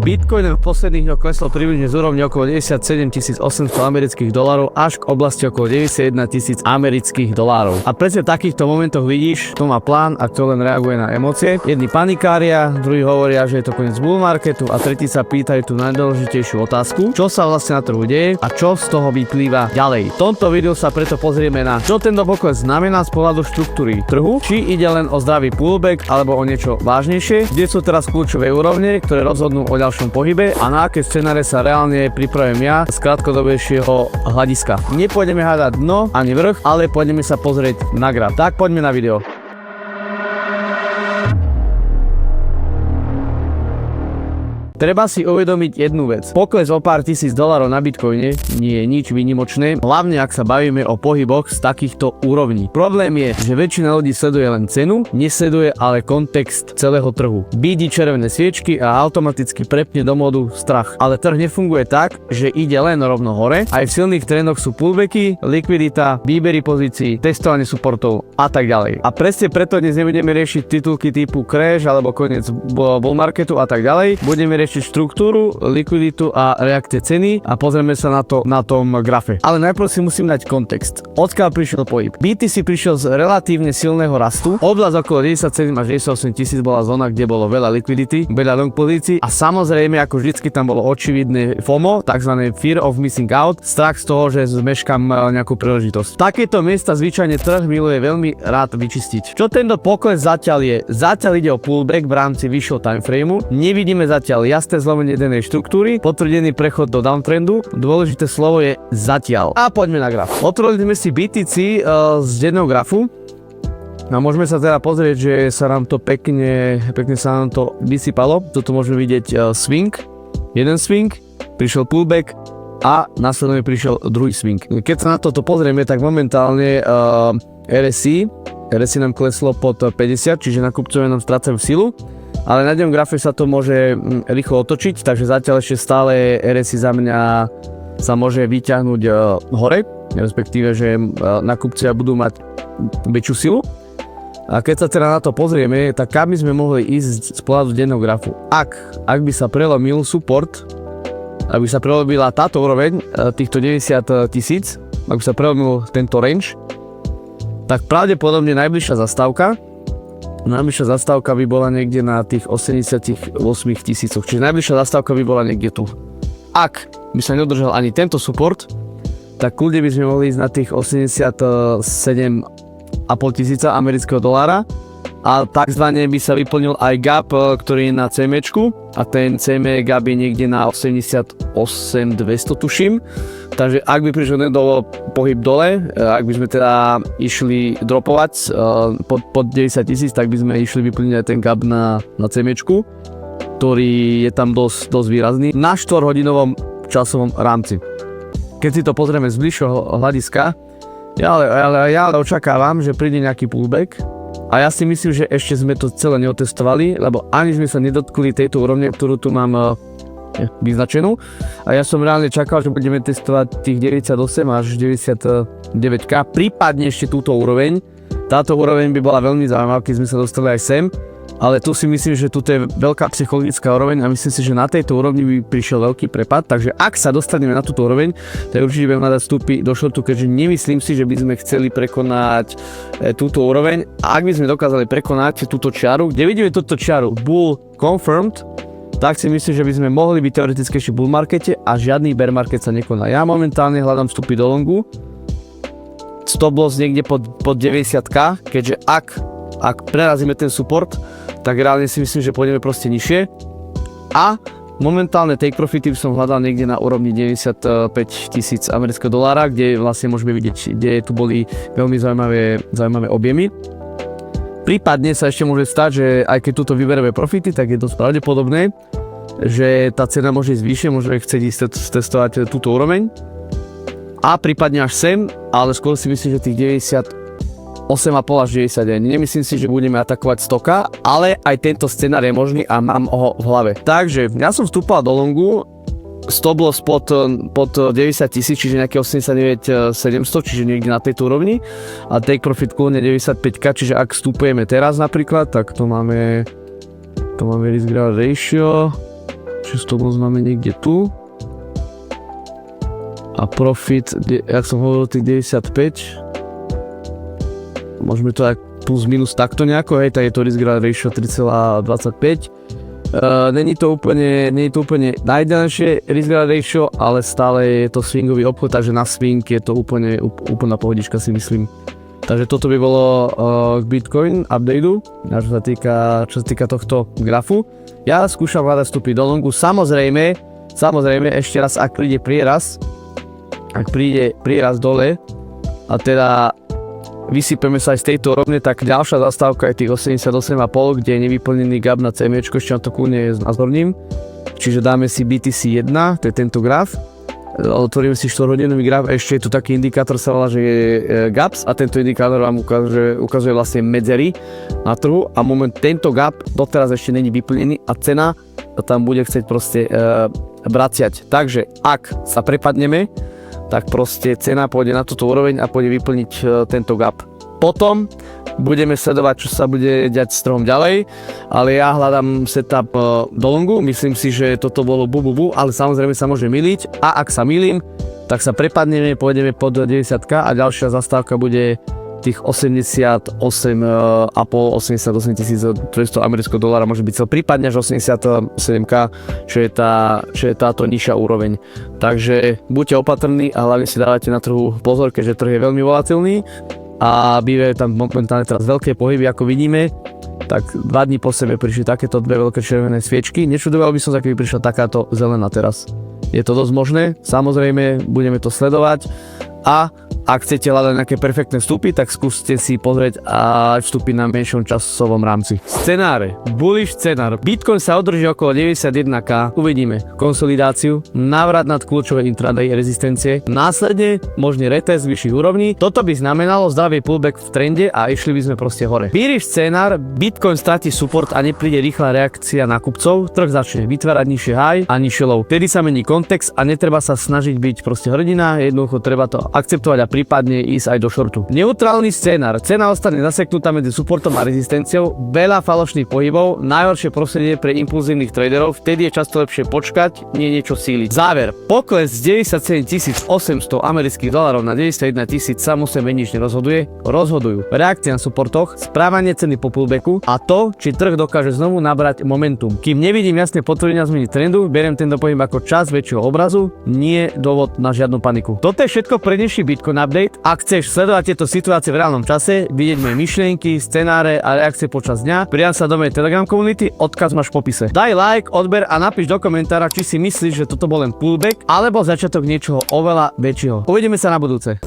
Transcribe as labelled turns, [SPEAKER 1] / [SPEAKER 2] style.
[SPEAKER 1] Bitcoin v posledných dňoch klesol približne z úrovne okolo 97 800 amerických dolárov až k oblasti okolo 91 000 amerických dolárov. A presne v takýchto momentoch vidíš, to má plán a to len reaguje na emócie. Jedni panikária, druhí hovoria, že je to koniec bull marketu a tretí sa pýtajú tú najdôležitejšiu otázku, čo sa vlastne na trhu deje a čo z toho vyplýva ďalej. V tomto videu sa preto pozrieme na čo tento pokles znamená z pohľadu štruktúry trhu, či ide len o zdravý pullback alebo o niečo vážnejšie, kde sú teraz kľúčové úrovne, ktoré rozhodnú o ďalšom pohybe a na aké scenáre sa reálne pripravujem ja z krátkodobejšieho hľadiska. Nepôjdeme hľadať dno ani vrch, ale pôjdeme sa pozrieť na graf. Tak poďme na video. Treba si uvedomiť jednu vec. Pokles o pár tisíc dolárov na Bitcoine nie je nič výnimočné, hlavne ak sa bavíme o pohyboch z takýchto úrovní. Problém je, že väčšina ľudí sleduje len cenu, nesleduje ale kontext celého trhu. Vidí červené sviečky a automaticky prepne do módu strach. Ale trh nefunguje tak, že ide len rovno hore. Aj v silných trendoch sú pullbacky, likvidita, výbery pozícií, testovanie supportov a tak ďalej. A presne preto dnes nebudeme riešiť titulky typu crash alebo koniec bull marketu a tak ďalej. Budeme riešiť štruktúru, likviditu a reakcie ceny a pozrieme sa na to na tom grafe. Ale najprv si musím dať kontext. Odkiaľ prišiel pohyb? BTC prišiel z relatívne silného rastu. Oblasť okolo 97 až 98 tisíc bola zóna, kde bolo veľa likvidity, veľa long pozícií a samozrejme ako vždycky tam bolo očividné FOMO, takzvané fear of missing out, strach z toho, že zmeškam nejakú príležitosť. Takéto miesta zvyčajne trh miluje veľmi rád vyčistiť. Čo tento pokles zatiaľ je? Zatiaľ ide o pullback v rámci vyššieho timeframeu. Nevidíme zatiaľ jasné zlomenie jednej štruktúry, potvrdený prechod do downtrendu. Dôležité slovo je zatiaľ. A poďme na graf. Otvorili sme si BTC z denného grafu. No môžeme sa teda pozrieť, že sa nám to pekne sa nám to vysypalo. Toto môžeme vidieť swing. Jeden swing, prišiel pullback a následne prišiel druhý swing. Keď sa na toto pozrieme, tak momentálne RSI nám kleslo pod 50, čiže nakupcovia nám strácajú silu. Ale na dennom grafe sa to môže rýchlo otočiť, takže zatiaľ ešte stále RSI za mňa sa môže vyťahnuť hore, respektíve, že nakupcovia budú mať väčšiu silu. A keď sa teda na to pozrieme, tak kam by sme mohli ísť z pohľadu denného grafu? Ak by sa prelomil support, ak by sa prelomila táto úroveň, týchto 90 tisíc, ak by sa prelomil tento range, tak pravdepodobne najbližšia zastávka by bola niekde na tých 88 tisícoch, čiže najbližšia zastávka by bola niekde tu. Ak by sa nedodržal ani tento support, tak kľudne by sme mohli ísť na tých 87,5 tisíca amerického dolára a takzvané by sa vyplnil aj gap, ktorý je na CMčku a ten CM gap je niekde na 88 200 tuším. Takže ak by prišiel do pohyb dole, ak by sme teda išli dropovať pod 90 tisíc, tak by sme išli vyplniť aj ten gap na CMčku, ktorý je tam dosť výrazný na 4-hodinovom časovom rámci. Keď si to pozrieme z bližšieho hľadiska, ja ale očakávam, že príde nejaký pullback a ja si myslím, že ešte sme to celé neotestovali, lebo ani sme sa nedotkli tejto úrovne, ktorú tu mám vyznačenú a ja som reálne čakal, že budeme testovať tých 98 až 99k, prípadne ešte túto úroveň. Táto úroveň by bola veľmi zaujímavá, keď sme sa dostali aj sem, ale tu si myslím, že tu je veľká psychologická úroveň a myslím si, že na tejto úrovni by prišiel veľký prepad, takže ak sa dostaneme na túto úroveň, tak určite budeme hľadať vstupy do shortu, keďže nemyslím si, že by sme chceli prekonať túto úroveň. A ak by sme dokázali prekonať túto čiaru, kde vidíme túto čiaru bull confirmed, tak si myslím, že by sme mohli byť teoreticky ešte v bull markete a žiadny bear market sa nekoná. Ja momentálne hľadám vstupy do longu. Stop loss niekde pod 90k, keďže ak prerazíme ten support, tak reálne si myslím, že pôjdeme proste nižšie. A momentálne take profity by som hľadal niekde na úrovni 95 tisíc amerického dolára, kde vlastne môžeme vidieť, kde tu boli veľmi zaujímavé objemy. Prípadne sa ešte môže stať, že aj keď túto vybereme profity, tak je dosť pravdepodobné, že tá cena môže ísť vyššie, môže chcieť ísť testovať túto úroveň a prípadne až sem, ale skôr si myslím, že tých 98,5 až 91. Nemyslím si, že budeme atakovať stoka, ale aj tento scenár je možný a mám ho v hlave. Takže ja som vstúpal do longu, stop loss pod 90 tisíc, čiže nejaké 89 700, čiže niekde na tejto úrovni a take profit kľudne 95k, čiže ak vstupujeme teraz napríklad, tak to máme risk reward ratio Čiže to máme niekde tu. A profit, jak som hovoril, tých 95. Môžeme to aj plus minus takto nejako, hej, tak je to risk ratio 3,25. Není to úplne najideálnejšie risk ratio, ale stále je to swingový obchod, takže na swing je to úplná pohodička, si myslím. Takže toto by bolo k Bitcoin updateu, čo sa týka tohto grafu. Ja skúšam hľadať vstupy do longu, samozrejme, ešte raz, ak príde prieraz dole a teda vysypeme sa aj z tejto rovne, tak ďalšia zastávka je tých 88,5, kde je nevyplnený gap na CME, ešte na to kľudne znázorním. Čiže dáme si BTC 1, to je tento graf. Otvoríme si 4-hodinový graf, ešte je tu taký indikátor, sa volá, že je gaps a tento indikátor vám ukazuje vlastne medzery na trhu a tento gap doteraz ešte není vyplnený a cena tam bude chcieť proste vraciať. Takže ak sa prepadneme, tak proste cena pôjde na túto úroveň a pôjde vyplniť tento gap. Potom budeme sledovať, čo sa bude diať s trhom ďalej, ale ja hľadám setup do longu, myslím si, že toto bolo bububu, ale samozrejme sa môže myliť a ak sa mýlim, tak sa prepadneme, pôjdeme pod 90 a ďalšia zastávka bude tých 88,5, 88,200 amerického dolára, môže byť cel, prípadne až 87k, čo je táto nižšia úroveň. Takže buďte opatrní a hlavne si dávajte na trhu pozor, keďže trh je veľmi volatilný a bývajú tam momentálne teraz veľké pohyby, ako vidíme. Tak 2 dní po sebe prišli takéto dve veľké červené sviečky. Nečudoval by som sa, keby prišla takáto zelená teraz. Je to dosť možné, samozrejme budeme to sledovať a ak chcete hľadať nejaké perfektné vstupy, tak skúste si pozrieť aj vstupy na menšom časovom rámci. Scenáre. Bullish scenár. Bitcoin sa udrží okolo 91k. Uvidíme konsolidáciu, návrat nad kľúčové intraday rezistencie, následne možný retest vyšších úrovní. Toto by znamenalo zdravý pullback v trende a išli by sme proste hore. Bearish scenár. Bitcoin stratí support a nepríde rýchla reakcia na kupcov. Trh začne vytvárať nižšie high a nižšie low. Vtedy sa mení kontext a netreba sa snažiť byť proste hrdina, jednoducho treba to akceptovať a prípadne ísť aj do shortu. Neutrálny scénar. Cena ostane zaseknutá medzi supportom a rezistenciou, veľa falošných pohybov, najhoršie prostredie pre impulzívnych traderov, vtedy je často lepšie počkať, nie niečo síliť. Záver. Pokles z 97 800 amerických dolárov na 91 000 samozrejme nič nerozhoduje. Rozhodujú reakcie na supportoch, správanie ceny po pullbacku a to, či trh dokáže znovu nabrať momentum. Kým nevidím jasné potvrdenia zmeny trendu, beriem tento pohyb ako čas väčšieho obrazu, nie dôvod na žiadnu paniku. Toto je všetko pre dnešný Bitcoin update. Ak chceš sledovať tieto situácie v reálnom čase, vidieť moje myšlienky, scenáre a reakcie počas dňa, pridám sa do mojej Telegram komunity, odkaz máš v popise. Daj like, odber a napíš do komentára, či si myslíš, že toto bol len pullback alebo začiatok niečoho oveľa väčšieho. Uvidíme sa na budúce.